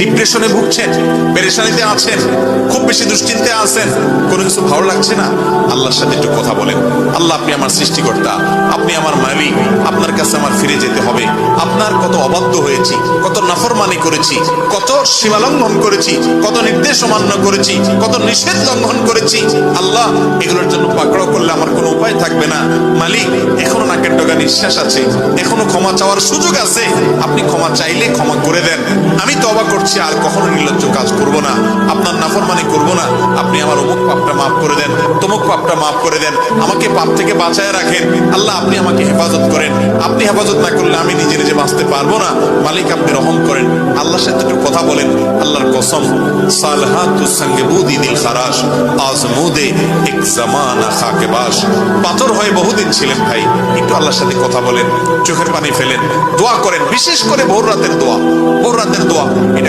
ডিপ্রেশনে ভুগছেন, পেরেশানিতে আছেন, খুব বেশি দুশ্চিন্তায় আছেন, কোনো কিছু ভালো লাগছে না, আল্লাহর সাথে একটু কথা বলেন। আল্লাহ, আপনি আমার সৃষ্টিকর্তা, আপনি আমার মালিক, আপনার কাছে আমার ফিরে যেতে হবে। আপনার কত অবাধ্য হয়েছি, কত নাফরমানি করেছি, কত সীমালঙ্ঘন করেছি, কত নির্দেশ অমান্য করেছি, কত নিষেধ লঙ্ঘন করেছি। আল্লাহ, এগুলোর জন্য পাকড়াও করলে আমার কোনো উপায় থাকবে না। মালিক, এখনো নাকের ডগা নিঃশ্বাস আছে, এখনো ক্ষমা চাওয়ার সুযোগ আছে। আপনি ক্ষমা চাইলে ক্ষমা করে দেন। আমি তওবা করছি, আর কখনো নির্লজ্জ কাজ করব না, আপনার নাফরমানি করব না। আপনি আমার অমুক পাপটা মাফ করে দেন, তমুক পাপটা মাফ করে দেন, আমাকে পাপ থেকে বাঁচায় রাখেন। আল্লাহ, আপনি আমাকে হেফাজত করেন। আপনি হেফাজত না করলে আমি নিজে নিজে বাঁচতে পারবো না। মালিক, আপনি রহম করেন। আল্লাহর সাথে একটু কথা বলেন। আল্লাহর কসম, সালহাতুস সঙ্গে বুদি দিল খারাস, আজমুদে এক জামানা খাকে বাস। পাথর হয়ে বহুদিন ছিলেন ভাই, একটু আল্লাহর সাথে কথা বলেন, চোখের পানি ফেলেন, দোয়া করেন। বিশেষ করে ভোর রাতের দোয়া, ভোর রাতের দোয়া।